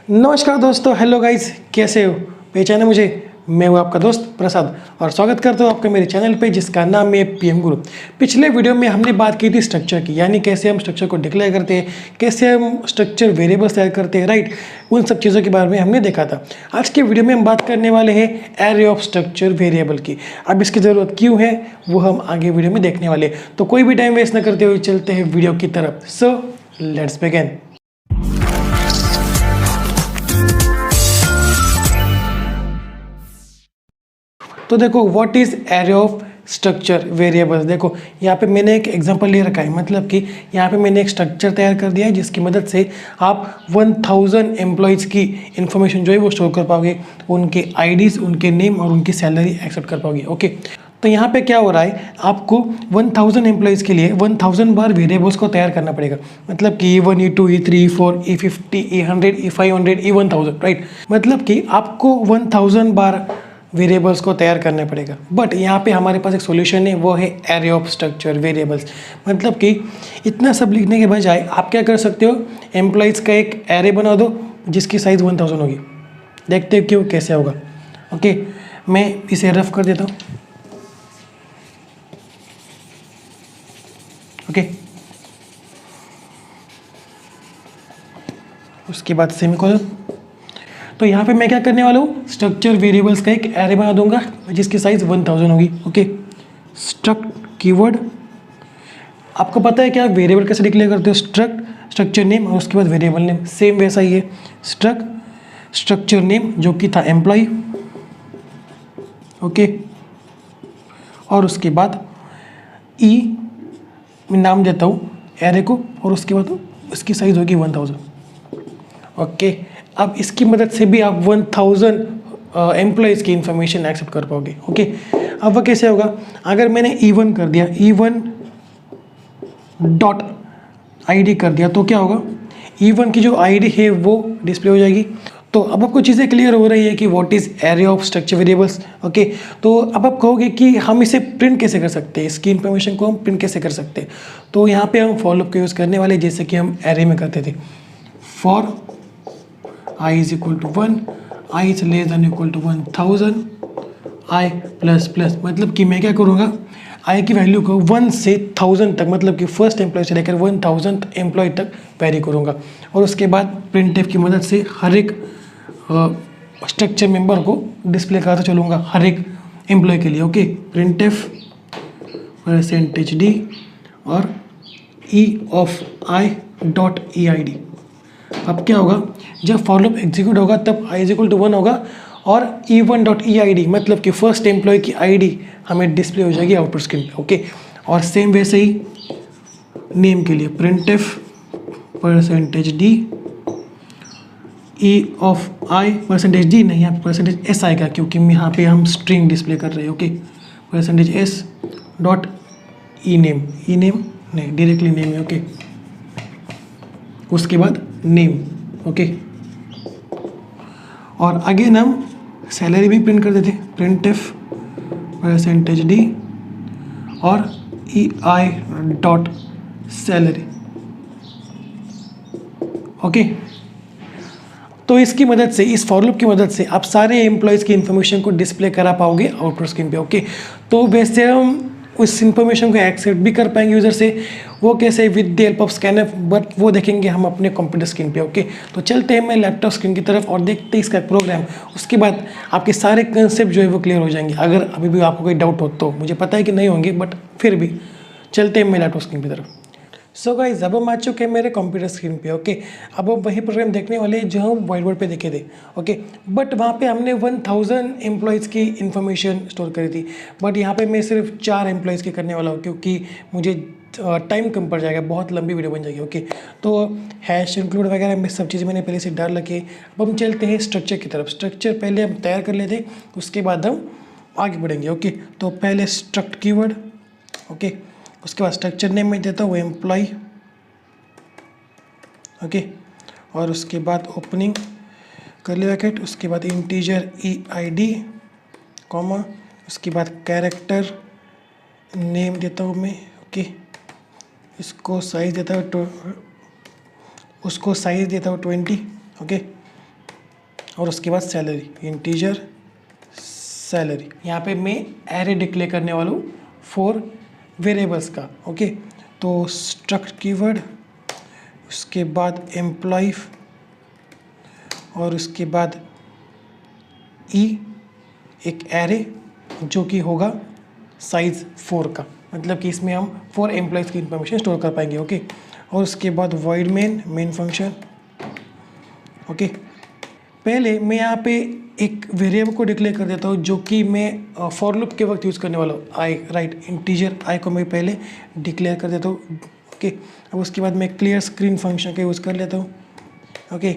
नमस्कार दोस्तों, hello guys, कैसे हो? पहचाने मुझे? मैं हूँ आपका दोस्त प्रसाद और स्वागत करता हूँ आपके मेरे चैनल पे जिसका नाम है पीएम गुरु। पिछले वीडियो में हमने बात की थी स्ट्रक्चर की, यानी कैसे हम स्ट्रक्चर को डिक्लेयर करते हैं, कैसे हम स्ट्रक्चर वेरिएबल्स तैयार करते हैं, राइट। उन सब चीज़ों के बारे में हमने देखा था। आज के वीडियो में हम बात करने वाले हैं एरे ऑफ स्ट्रक्चर वेरिएबल की। अब इसकी ज़रूरत क्यों है वो हम आगे वीडियो में देखने वाले हैं। तो कोई भी टाइम वेस्ट न करते हुए चलते हैं वीडियो की तरफ। So let's begin. तो देखो, what is array of structure variables. देखो यहाँ पे मैंने एक एग्जांपल ले रखा है, मतलब कि यहाँ पे मैंने एक स्ट्रक्चर तैयार कर दिया है जिसकी मदद से आप 1000 एम्प्लॉयज़ की इंफॉर्मेशन जो है वो स्टोर कर पाओगे, उनके आईडीज़, उनके नेम और उनकी सैलरी एक्सेप्ट कर पाओगे। ओके, तो यहाँ पे क्या हो रहा है, आपको 1000 एम्प्लॉयज़ के लिए 1000 बार वेरिएबल्स को तैयार करना पड़ेगा। मतलब कि E1, E2, E3, E4, E50, E100, E500, E1000, right. मतलब कि आपको 1000 बार वेरिएबल्स को तैयार करना पड़ेगा। बट यहाँ पे हमारे पास एक सॉल्यूशन है, वो है एरे ऑफ स्ट्रक्चर वेरिएबल्स। मतलब कि इतना सब लिखने के बजाय आप क्या कर सकते हो, एम्प्लॉयज़ का एक एरे बना दो जिसकी साइज़ 1000 होगी। देखते हो क्यों, कैसे होगा। ओके, मैं इसे रफ कर देता हूँ। ओके, उसके बाद सेमीकोलन। तो यहाँ पे मैं क्या करने वाला हूँ, स्ट्रक्चर वेरिएबल्स का एक एरे बना दूंगा जिसकी साइज़ 1000 होगी। Okay, struct keyword. आपको पता है कि आप वेरिएबल कैसे डिक्लेयर करते हो, स्ट्रक्चर नेम और उसके बाद वेरिएबल नेम। सेम वैसा ही है, स्ट्रक्चर नेम जो कि था एम्प्लॉय। ओके, और उसके बाद मैं नाम देता हूँ एरे को और उसके बाद उसकी साइज़ होगी 1000। ओके, अब इसकी मदद से भी आप 1000 एम्प्लॉयज़ की इंफॉर्मेशन एक्सेप्ट कर पाओगे। ओके, अब वह कैसे होगा, अगर मैंने E1 कर दिया, E1 डॉट ID कर दिया, तो क्या होगा, E1 की जो ID है वो डिस्प्ले हो जाएगी। तो अब आपको चीज़ें क्लियर हो रही है कि what is array of structure variables. Okay, तो अब आप कहोगे कि हम इसे प्रिंट कैसे कर सकते हैं, इसकी इंफॉर्मेशन को हम प्रिंट कैसे कर सकते हैं। तो यहाँ पे हम फॉर लूप को यूज़ करने वाले, जैसे कि हम एरे में करते थे। For I is equal to 1, I is less than equal to 1000, I plus plus. मतलब कि मैं क्या करूँगा, I की वैल्यू को 1 से 1000 तक, मतलब कि फर्स्ट एम्प्लॉय से लेकर 1000th एम्प्लॉय तक वेरी करूँगा। और उसके बाद printf की मदद से हर एक स्ट्रक्चर मेंबर को डिस्प्ले करता चलूँगा हर एक एम्प्लॉय के लिए। ओके, printf %d और e of I dot eid। अब क्या होगा, जब फॉर लूप एग्जीक्यूट होगा तब I इज इक्वल टू 1 होगा और E1 डॉट eid मतलब कि फर्स्ट एम्प्लॉय की ID हमें डिस्प्ले हो जाएगी आउटपुट स्क्रीन पे। ओके, और सेम वैसे ही नेम के लिए printf %d E of I %d नहीं, यहाँ पे %s आएगा क्योंकि यहाँ पे हम स्ट्रिंग डिस्प्ले कर रहे हैं। Okay, %s dot E name नहीं, डायरेक्टली नेम है। ओके, उसके बाद नेम। ओके, और अगेन हम सैलरी भी प्रिंट कर देते, printf %d और ei डॉट सैलरी। ओके, तो इसकी मदद से, इस फॉर लूप की मदद से आप सारे एम्प्लॉयज़ की इंफॉर्मेशन को डिस्प्ले करा पाओगे आउटपुट स्क्रीन पे। ओके, तो वैसे हम उस इंफॉर्मेशन को एक्सेप्ट भी कर पाएंगे यूज़र से, वो कैसे, with the help of scanner, but वो देखेंगे हम अपने कंप्यूटर स्क्रीन पे। ओके, तो चलते हैं मैं लैपटॉप स्क्रीन की तरफ और देखते हैं इसका प्रोग्राम। उसके बाद आपके सारे कंसेप्ट जो है वो क्लियर हो जाएंगे। अगर अभी भी आपको कोई डाउट हो तो मुझे पता है कि नहीं होंगे, बट फिर भी चलते हैं मैं लैपटॉप स्क्रीन की तरफ। सो गाइस, अब हम आ चुके हैं मेरे कंप्यूटर स्क्रीन पे। ओके, अब हम वही प्रोग्राम देखने वाले हैं जो हम व्हाइट बोर्ड पे देखे थे। ओके, बट वहाँ पे हमने 1000 एम्प्लॉयज़ की इंफॉर्मेशन स्टोर करी थी, बट यहाँ पे मैं सिर्फ 4 एम्प्लॉयज़ की करने वाला हूँ क्योंकि मुझे टाइम कम पड़ जाएगा, बहुत लंबी वीडियो बन जाएगी। ओके, तो हैश इंक्लूड वगैरह में सब चीज़ें मैंने पहले से डाल रखी है। अब हम चलते हैं स्ट्रक्चर की तरफ। स्ट्रक्चर पहले हम तैयार कर लेते हैं, उसके बाद हम आगे बढ़ेंगे। ओके, तो पहले स्ट्रक्ट कीवर्ड। ओके, उसके बाद स्ट्रक्चर नेम में देता हूँ एम्प्लॉय। ओके, और उसके बाद ओपनिंग कर्ली ब्रैकेट, उसके बाद इंटीजर eid कॉमा, उसके बाद कैरेक्टर नेम देता हूँ मैं। ओके, इसको साइज़ देता हूँ उसको साइज़ देता हूँ 20। ओके, और उसके बाद सैलरी, इंटीजर सैलरी। यहाँ पे मैं एरे डिक्लेयर करने वाला हूँ 4 वेरिएबल्स का। ओके, तो स्ट्रक्ट कीवर्ड, उसके बाद एम्प्लॉय और उसके बाद ई, एक एरे जो कि होगा साइज 4 का, मतलब कि इसमें हम 4 एम्प्लॉयज़ की इंफॉर्मेशन स्टोर कर पाएंगे। ओके, और उसके बाद वॉइड मेन फंक्शन। ओके, पहले मैं यहाँ पे एक वेरिएबल को डिक्लेयर कर देता हूँ जो कि मैं फॉर लूप के वक्त यूज़ करने वाला हूँ, आई, राइट, इंटीजर आई को मैं पहले डिक्लेयर कर देता हूँ। ओके, अब उसके बाद मैं क्लियर स्क्रीन फंक्शन का यूज़ कर लेता हूँ। ओके,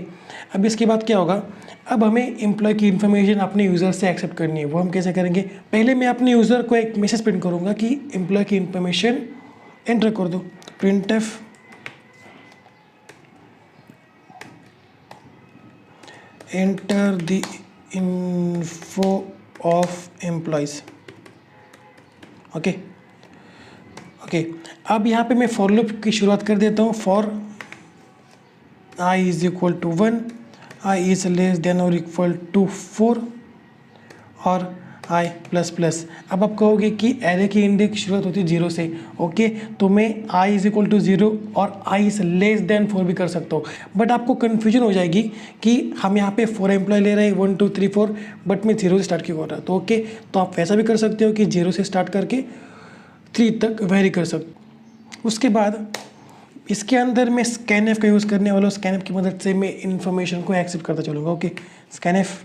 अब इसके बाद क्या होगा, अब हमें एम्प्लॉय की इन्फॉर्मेशन अपने यूज़र से एक्सेप्ट करनी है। वो हम कैसे करेंगे, पहले मैं अपने यूज़र को एक मैसेज प्रिंट करूँगा कि एम्प्लॉय की इन्फॉर्मेशन एंटर कर दो, printf enter the info of employees। Okay, अब यहाँ पे मैं फॉर लूप की शुरुआत कर देता हूँ। For i is equal to 1, i is less than और इक्वल टू 4 और i प्लस प्लस। अब आप कहोगे कि एरे की इंडेक्स शुरुआत होती है 0 से। ओके, तो मैं i इज इक्वल टू 0 और i इज लेस देन 4 भी कर सकता हूँ, बट आपको कन्फ्यूजन हो जाएगी कि हम यहाँ पे 4 एम्प्लॉय ले रहे हैं 1 2 3 4, बट मैं 0 से स्टार्ट क्यों कर रहा। तो ओके, तो आप वैसा भी कर सकते हो कि 0 से स्टार्ट करके 3 तक वेरी कर सकते। उसके बाद इसके अंदर मैं स्कैनएफ का यूज़ करने वाला हूँ। स्कैनएफ की मदद से मैं इन्फॉर्मेशन को एक्सेप्ट करता चलूँगा। ओके, स्कैनएफ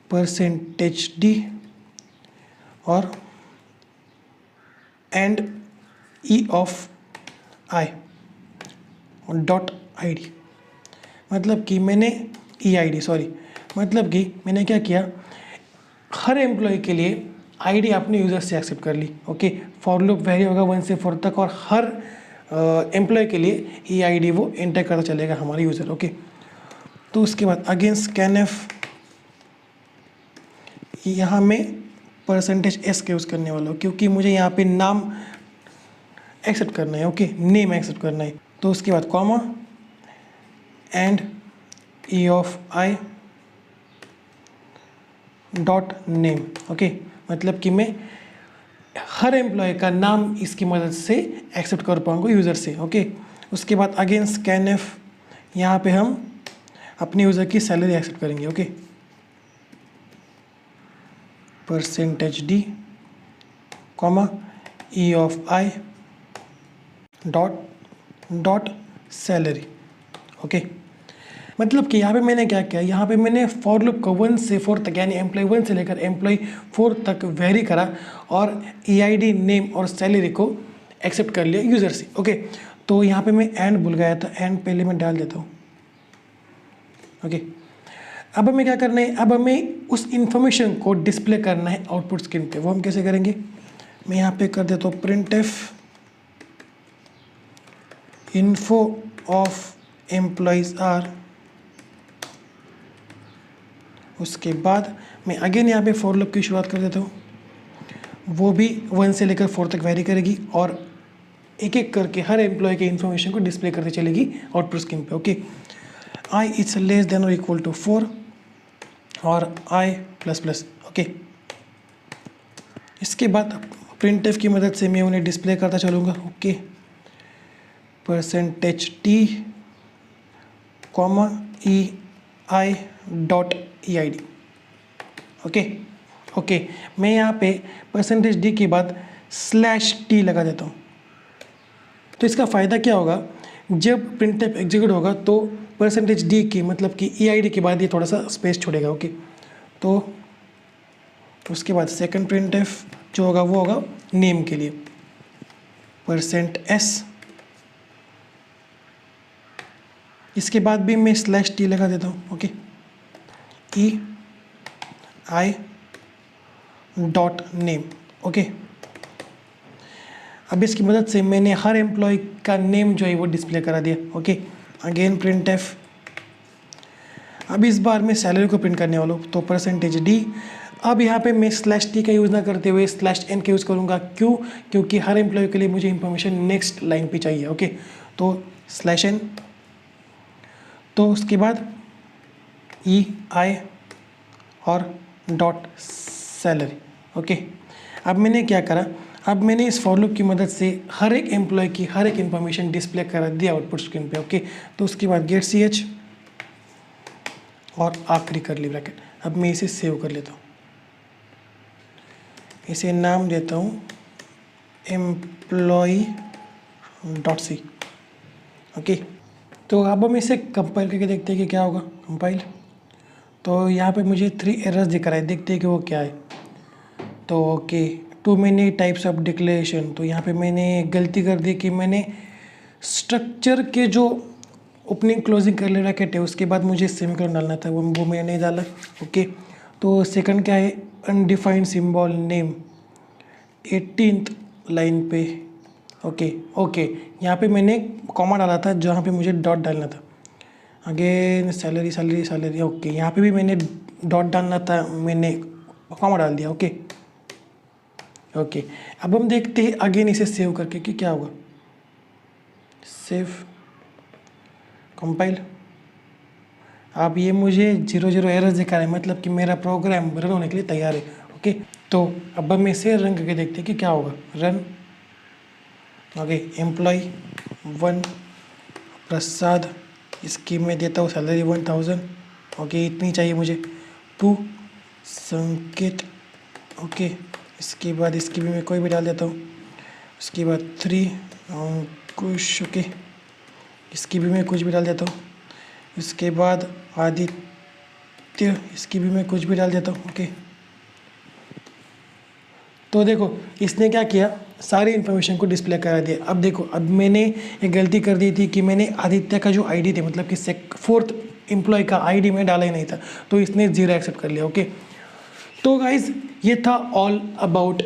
%d और and E of I dot I D, मतलब कि मैंने मतलब कि मैंने क्या किया, हर एम्प्लॉय के लिए आईडी अपने यूज़र से एक्सेप्ट कर ली। ओके, फॉर लूप वैरी होगा 1 से 4 तक और हर एम्प्लॉय के लिए ई आईडी वो एंटर करता चलेगा हमारे यूज़र। ओके, तो उसके बाद अगेन स्कैनएफ, यहाँ मैं %s का यूज़ करने वाला हूँ क्योंकि मुझे यहाँ पे नाम एक्सेप्ट करना है। ओके, नेम एक्सेप्ट करना है। तो उसके बाद comma and E of I dot name. Okay, मतलब कि मैं हर एम्प्लॉय का नाम इसकी मदद से एक्सेप्ट कर पाऊँगा यूज़र से। ओके, उसके बाद अगेन स्कैनएफ, यहाँ पे हम अपने यूज़र की सैलरी एक्सेप्ट करेंगे। Okay, %d comma E of I dot salary. Okay, मतलब कि यहाँ पे मैंने क्या किया, यहाँ पे मैंने फॉर लूप को 1 से 4 तक यानी एम्प्लॉय 1 से लेकर एम्प्लॉय 4 तक वेरी करा और ई आई डी, नेम और सैलरी को एक्सेप्ट कर लिया यूज़र से। ओके, तो यहाँ पे मैं एंड भूल गया था, एंड पहले मैं डाल देता हूँ। ओके, अब हमें क्या करना है, अब हमें उस इंफॉर्मेशन को डिस्प्ले करना है आउटपुट स्क्रीन पे। वो हम कैसे करेंगे, मैं यहाँ पे कर देता हूँ printf info of employees are, उसके बाद मैं अगेन यहाँ पे फॉर लूप की शुरुआत कर देता हूँ। वो भी 1 से लेकर 4 तक वेरी करेगी और एक एक करके हर एम्प्लॉय के इन्फॉर्मेशन को डिस्प्ले करते चलेगी आउटपुट स्क्रीन पे। Okay, i is less than और इक्वल टू 4 और i प्लस प्लस। ओके, इसके बाद printf की मदद से मैं उन्हें डिस्प्ले करता चलूँगा। Okay, %t comma E I dot E I D. Okay, मैं यहाँ पे %d के बाद /t लगा देता हूँ। तो इसका फ़ायदा क्या होगा, जब printf एग्जीक्यूट होगा तो %d की मतलब कि ई आई डी के बाद ये थोड़ा सा स्पेस छोड़ेगा। ओके, तो उसके बाद सेकंड printf जो होगा वो होगा नेम के लिए %s, इसके बाद भी मैं /t लगा देता हूँ। Okay, E I dot name. Okay, अब इसकी मदद से मैंने हर एम्प्लॉय का नेम जो है वो डिस्प्ले करा दिया। ओके, अगेन printf, अब इस बार मैं सैलरी को प्रिंट करने वाला हूँ तो %d। अब यहाँ पे मैं /t का यूज़ ना करते हुए /n का यूज़ करूँगा। क्यों, क्योंकि हर एम्प्लॉय के लिए मुझे इंफॉर्मेशन नेक्स्ट लाइन पे चाहिए। ओके, तो /n, तो उसके बाद EI और डॉट सैलरी। ओके, अब मैंने क्या करा, अब मैंने इस फॉर लूप की मदद से हर एक एम्प्लॉय की हर एक इन्फॉर्मेशन डिस्प्ले करा दिया आउटपुट स्क्रीन पे। ओके, तो उसके बाद गेट CH और आखिरी करली ब्रैकेट। अब मैं इसे सेव कर लेता हूँ, इसे नाम देता हूँ employee.c। ओके, तो अब हम इसे कंपाइल करके देखते हैं कि क्या होगा। कंपाइल, तो यहाँ पे मुझे 3 एरर्स दिख रहा है, देखते हैं कि वो क्या है। तो okay, too many types of declaration, तो यहाँ पे मैंने गलती कर दी कि मैंने स्ट्रक्चर के जो ओपनिंग क्लोजिंग करली ब्रैकेट है उसके बाद मुझे सेमीकोलन डालना था, वो मैंने नहीं डाला। ओके, तो सेकंड क्या है, undefined symbol name 18th line पे। ओके, यहाँ पे मैंने कॉमा डाला था जहाँ पे मुझे डॉट डालना था। Again salary. ओके, यहाँ पे भी मैंने डॉट डालना था, मैंने कॉमा डाल दिया। ओके, अब हम देखते हैं अगेन इसे सेव करके कि क्या होगा। Save, compile. अब ये मुझे 0 एरर्स दिखा रहा है, मतलब कि मेरा प्रोग्राम रन होने के लिए तैयार है। ओके, तो अब हम इसे रन करके देखते हैं कि क्या होगा। रन। ओके, employee 1 प्रसाद, इसकी मैं देता हूँ सैलरी 1000। ओके, इतनी चाहिए मुझे। 2 संकेत। ओके, इसके बाद इसकी भी मैं कोई भी डाल देता हूँ। उसके बाद 3 कुछ। ओके, इसकी भी मैं कुछ भी डाल देता हूँ। इसके बाद आदित्य, इसकी भी मैं कुछ भी डाल देता हूँ। ओके, तो देखो इसने क्या किया, सारी इन्फॉर्मेशन को डिस्प्ले करा दिया। अब देखो, अब मैंने एक गलती कर दी थी कि मैंने आदित्य का जो आईडी थे, मतलब कि 4th एम्प्लॉय का आईडी में डाला ही नहीं था, तो इसने 0 एक्सेप्ट कर लिया। ओके, तो गाइज ये था ऑल अबाउट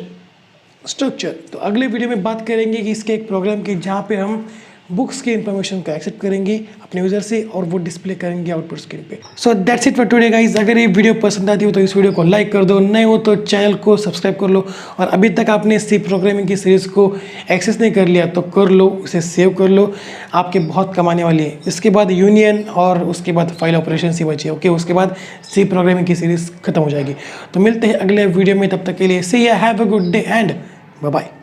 स्ट्रक्चर। तो अगले वीडियो में बात करेंगे कि इसके एक प्रोग्राम की जहाँ पे हम बुक्स की इन्फॉर्मेशन को एक्सेप्ट करेंगे अपने यूज़र से और वो डिस्प्ले करेंगे आउटपुट स्क्रीन पे। So that's it for today guys. अगर ये वीडियो पसंद आती हो तो इस वीडियो को लाइक कर दो, नए हो तो चैनल को सब्सक्राइब कर लो, और अभी तक आपने सी प्रोग्रामिंग की सीरीज़ को एक्सेस नहीं कर लिया तो कर लो, उसे सेव कर लो, आपके बहुत कमाने वाली है। इसके बाद यूनियन और उसके बाद फाइल ऑपरेशन ही बचे। ओके, उसके बाद सी प्रोग्रामिंग की सीरीज़ खत्म हो जाएगी। तो मिलते हैं अगले वीडियो में, तब तक के लिए see ya have a good day and bye bye.